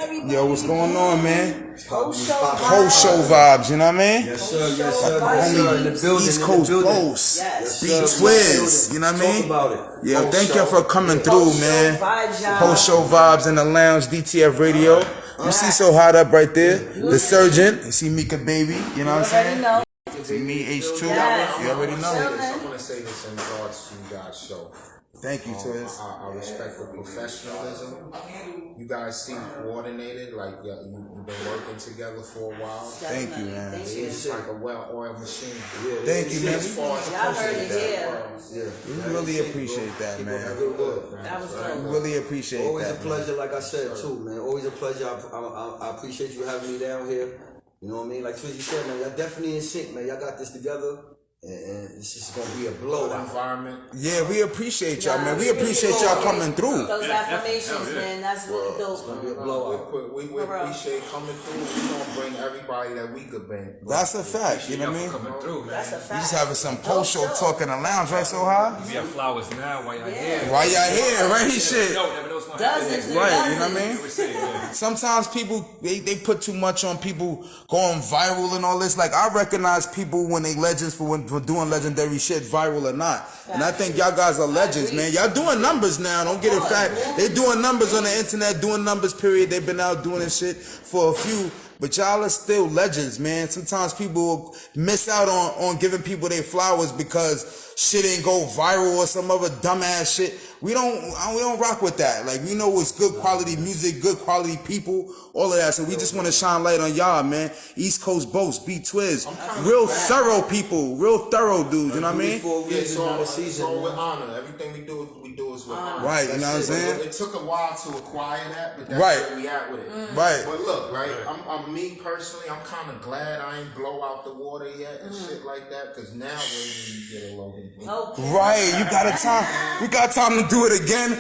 Yo, what's going on, man? Post show vibes, you know what I mean? Yes, sir. Yes, sir. Yes, sir. In the building. East Coast Bose B Twiz, you know what I mean? Talk about it. Yeah, thank you for coming through, man. Post show vibes in the lounge, DTF Radio. You see so hot up right there. The Surgeon. You see Mika Baby, you know what I'm saying? You see me, H2. You already know. I want to say this in regards to you guys' show. Thank you, Twiz. I respect the professionalism. You guys seem coordinated, like you've been working together for a while. Thank you, man. It's like a well-oiled machine. Thank you, man. Y'all heard it here. We really appreciate that, man. That was dope. We really appreciate that. Always a pleasure, like I said too, man. Always a pleasure. I appreciate you having me down here. You know what I mean? Like Twizzy said, man, y'all definitely in sync, man. Y'all got this together. And it's just gonna be a blowout environment. Yeah, we appreciate y'all, man. We appreciate y'all coming through. Those affirmations, man, that's really dope. It's gonna be a blowout. We appreciate coming through. We gonna bring everybody that we could bring. That's a fact, you know what I mean? Coming through, man. That's a We fact. just having some post show talk in the lounge, right, so high? We have flowers now while y'all here. Why y'all here, right? Shit. No, never knows what Dozens and Right, you know dozens. what I mean? Sometimes people, they put too much on people going viral and all this. Like, I recognize people when they legends for doing legendary shit, viral or not. And I think y'all guys are legends, man. Y'all doing numbers now. Don't get it fat. They doing numbers on the internet, doing numbers, period. They've been out doing this shit for a few. But y'all are still legends, man. Sometimes people miss out on giving people their flowers because shit ain't go viral or some other dumbass shit. We don't rock with that. Like, we know it's good quality music, good quality people, all of that. So we just want to shine light on y'all, man. East Coast Bose B Twiz, real thorough people, real thorough dudes. You know what I mean? Yeah, so with honor. Everything we do is with honor. Right, you know what I'm saying? It took a while to acquire that, but that's Right. where we at with it. Right. But look, right, I'm me personally, I'm kind of glad I ain't blow out the water yet and shit like that, because now we get a Logan. Okay. Right, you got a time. We got time to do it again.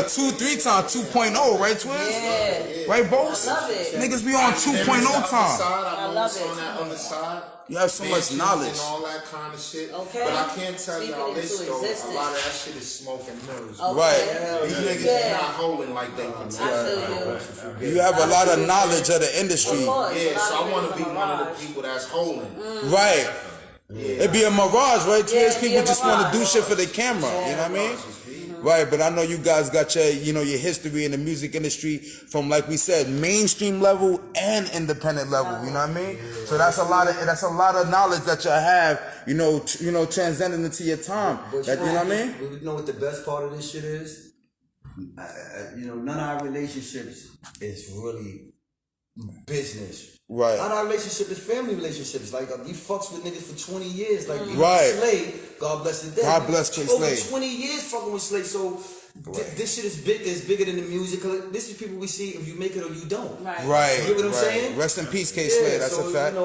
2-3 times, 2.0, right, Twiz? Yeah. Right, Bose? I love it. Niggas be on 2.0 time. I love it. on that other side. You have so much knowledge. And all that kind of shit. Okay. But I can't tell Speaking y'all this into though. existence. A lot of that shit is smoke and mirrors. Okay. Right. These niggas is not holding like they can. I feel you. You have a lot of knowledge of the industry. Of course. Yeah, A lot so of I want it to is be a one of mirage. the people that's holding. Right. It'd be a mirage, right? Yeah, Twiz, people it'd be a just want to do mirage. shit for the camera. You know what I mean? Right, but I know you guys got your history in the music industry from, like we said, mainstream level and independent level. You know what I mean? So that's a lot of knowledge that you have. Transcending into your time. But You know what I mean? You know what the best part of this shit is? None of our relationships is really business. Right. Not our relationship is family relationships. Like, you fucks with niggas for 20 years. Like, you Right. Slay, God bless his dead. God bless K. Over Slay. 20 years fucking with Slay. So, this shit is big. Is bigger than the music. This is people we see if you make it or you don't. Right. You get what I'm saying? Rest in peace, K. Slay. That's so, a fact.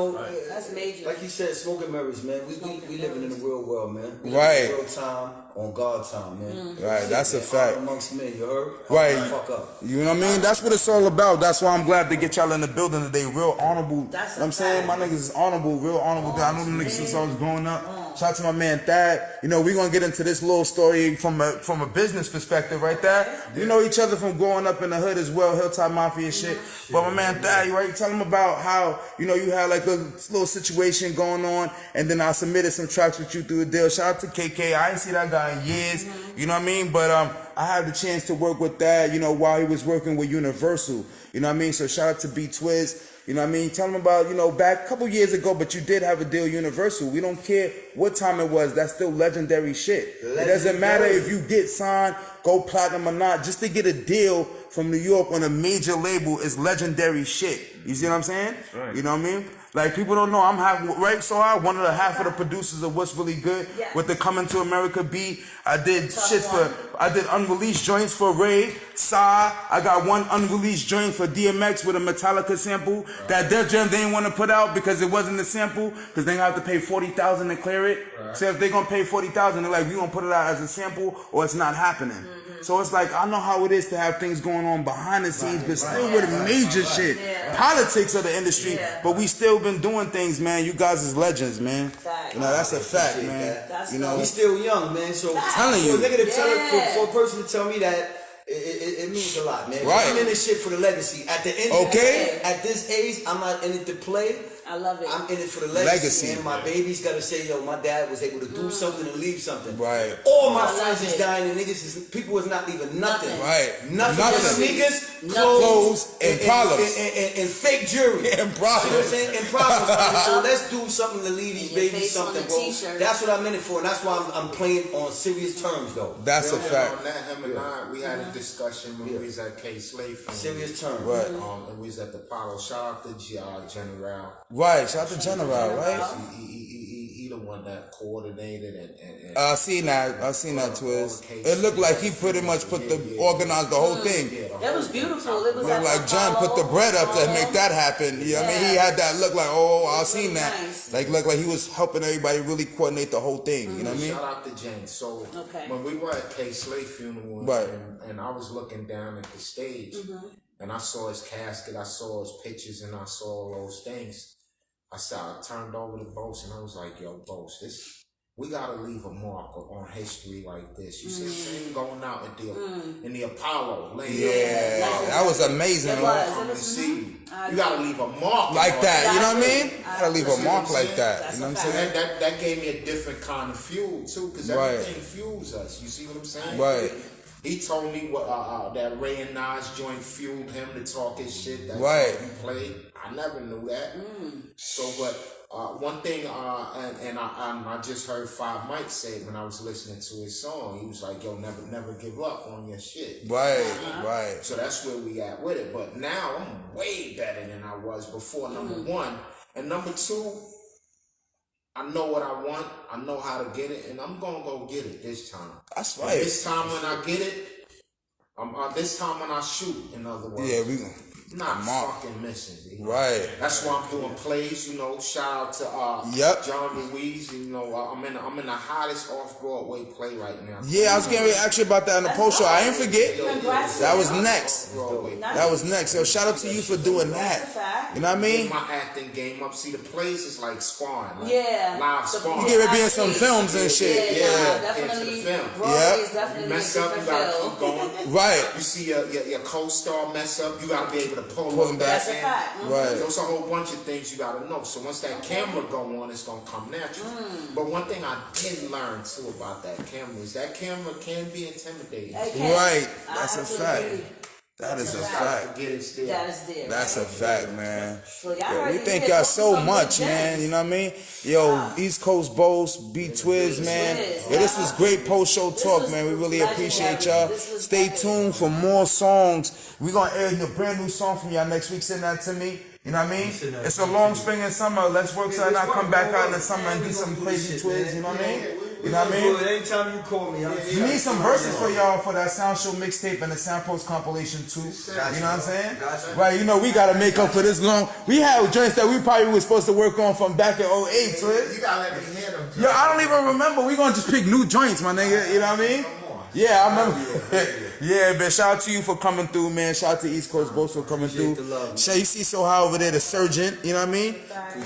That's major. Like he said, smoking mirrors, man. We living in the real world, man. We Right. living in real time on God's time, man. Right, that's a Man, fact. all amongst men, you heard? Right. Fuck up. You know what I mean? That's what it's all about. That's why I'm glad to get y'all in the building today. Real honorable. That's You know what I'm saying? My niggas is honorable, real honorable. I know them niggas since I was growing up. Shout out to my man Thad. We're gonna get into this little story from a business perspective, right there. We know each other from growing up in the hood as well, Hilltop Mafia shit. But my man Thad, you right? Tell him about how, you had like a little situation going on, and then I submitted some tracks with you through a deal. Shout out to KK. I ain't see that guy in years. You know what I mean? But I had the chance to work with that, while he was working with Universal. You know what I mean? So shout out to B.Twizz. You know what I mean? Tell them about, back a couple years ago, but you did have a deal Universal. We don't care what time it was. That's still legendary shit. It doesn't matter if you get signed, go platinum or not. Just to get a deal from New York on a major label is legendary shit. You see what I'm saying? Right. You know what I mean? Like, people don't know, I'm one of the half of the producers of What's Really Good with the Coming to America beat. I did unreleased joints for Ray, Sa. I got one unreleased joint for DMX with a Metallica sample that Def Jam they didn't want to put out because it wasn't a sample, because they have to pay $40,000 to clear it. So if they're gonna pay $40,000, they're like, we gonna put it out as a sample or it's not happening. So it's like, I know how it is to have things going on behind the scenes, but still with major shit. Politics of the industry, but we still been doing things, man. You guys is legends, man. That's a fact, man. We still young, man. So telling you. for a nigga to tell it, for a person to tell me that it it means a lot, man. Right. I'm in this shit for the legacy. At the end of the day, at this age, I'm not in it to play. I love it. I'm in it for the legacy. And my baby's gotta say, yo, my dad was able to do something and leave something. Right. All my friends is dying and people was not leaving nothing. Right. Nothing. Sneakers, Clothes, and problems. And fake jewelry. And problems. You know what I'm saying? And problems. So let's do something to leave these Your babies face on something, the bro. t-shirt. That's what I'm in it for. And that's why I'm playing on serious terms, though. That's a fact. On that, him and I, we had a discussion when we was at K Slave. Serious terms. Right. And we was at the Apollo. Shout out to General. Right. Shout out to General, right? He the one that coordinated and I seen that Twiz. It looked like he pretty much organized the whole thing. That was beautiful. It was Looked like John put the bread up to make that happen. You know what I mean? He had that look like, I seen that. Nice. Like look like he was helping everybody really coordinate the whole thing. You know what I mean? Shout out to James. So Okay. when we were at K Slave funeral, Right. and I was looking down at the stage, and I saw his casket, I saw his pictures, and I saw all those things. I turned over to Bose and I was like, yo, Bose, we gotta leave a mark on history like this. You see what I'm saying? Going out in the Apollo, laying That was amazing. It was. You gotta leave a mark Like that, you know what I mean? I Gotta leave a see mark what I'm like saying? that. You know what I'm saying? That gave me a different kind of fuel too, because Right. everything fuels us. You see what I'm saying? Right. He told me what that Ray and Nas joint fueled him to talk his shit. That Right. he played. I never knew that. So, but one thing, and I just heard Five Mike say when I was listening to his song, he was like, "Yo, never give up on your shit." Right, right. So that's where we at with it. But now I'm way better than I was before. Number one, and number two, I know what I want. I know how to get it, and I'm gonna go get it this time. That's And right. this time when I get it, this time when I shoot, in other words, Yeah, we not mark. fucking missing. B. Right. That's why I'm doing plays. You know, shout out to Yep. John Louise. You know, I'm in the hottest off Broadway play right now. Yeah, I was getting ready to ask you about that in the post show. I ain't forget. Congrats. That was next. Broadway. That was next. So shout out to you for doing That's a that. fact. You know what I mean? Get my acting game up. See, the plays is like sparring. Like Yeah. live sparring. You get to be in some films and shit. Yeah. Definitely. Film. Broadway Yep. is definitely Mess a up, you different gotta feel. keep going. Right. You see your co-star mess up, you gotta be able to pull Pull them him back. That's a in. fact. Right. There's a whole bunch of things you gotta know. So once that camera go on, it's gonna come natural. But one thing I did learn too about that camera is that camera can be intimidating. Okay. Right. I That's a absolutely fact. agree. That is a Gotta fact. forget it's there. That is there. That's a fact, man. So y'all Yo, heard we these thank hip y'all hop so songs much, with man. gems. You know what I mean? Yo, East Coast Bose B Twiz, man. Twiz, Yo, this was great post show talk, was man. We really legendary. appreciate y'all. This was Stay epic. tuned for more songs. We're gonna air a brand new song from y'all next week. Send that to me. You know what I mean? Send that It's to a me. long spring and summer. Let's work something out. Come back out in the summer and We do some gonna do crazy this Twiz. shit, You know what I man. mean? You know what I mean? Anytime you call me, We need some verses for y'all for that Sound Show mixtape and the Sound Post compilation too. You know what I'm saying? Gotcha. Right, you know we gotta make up for this long. We had joints that we probably were supposed to work on from back in 08, Twiz. You gotta let me hear them. Yo, I don't even remember. We gonna just pick new joints, my nigga. You know what I mean? Yeah, I remember. Yeah, man. Shout out to you for coming through, man. Shout out to East Coast Bose for coming Appreciate through. the love. Shout, you see Soha over there, the surgeon. You know what I mean?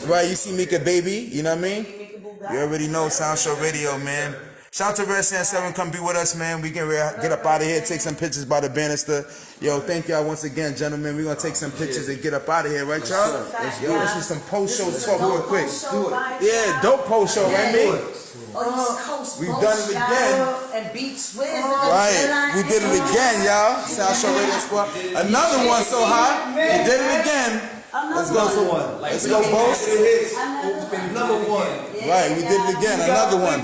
Right. You see Mika Baby. You know what I mean? You already know Sound Show Radio, man. Shout out to Red Sand 7, come be with us, man. We can get up out of here, take some pictures by the banister. Yo, thank y'all once again, gentlemen. We're going to take some pictures and get up out of here, right, y'all? Yo, this is some post-show talk real quick. Yeah, dope post-show, right, me? We've done it again. And B.Twizz. Right, we did it again, y'all. Sound Show Radio Squad. Another one so hot, we did it again. Let's go for one. Let's go, Bose. Number one. Right, we did it again. Another one.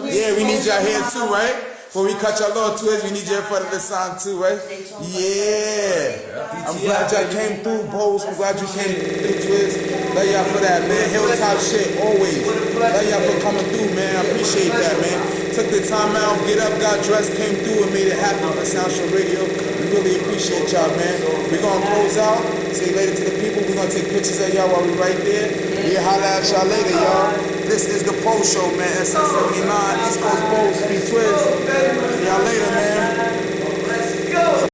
Yeah, we need y'all here too, right? Before we cut your little Twiz, we need you in front of the song too, right? Yeah. I'm glad y'all came through, Bose. I'm glad you came through, Twiz. Love y'all for that, man. Hilltop shit, always. Love y'all for coming through, man. I appreciate that, man. Took the time out, get up, got dressed, came through and made it happen for Sound Show Radio. We really appreciate y'all, man. We're gonna close out, say later to the people. We're gonna take pictures of y'all while we right there. We'll holla at y'all later, y'all. This is the Post Show, man. SS79, East Coast Bose B Twiz. See y'all later, man.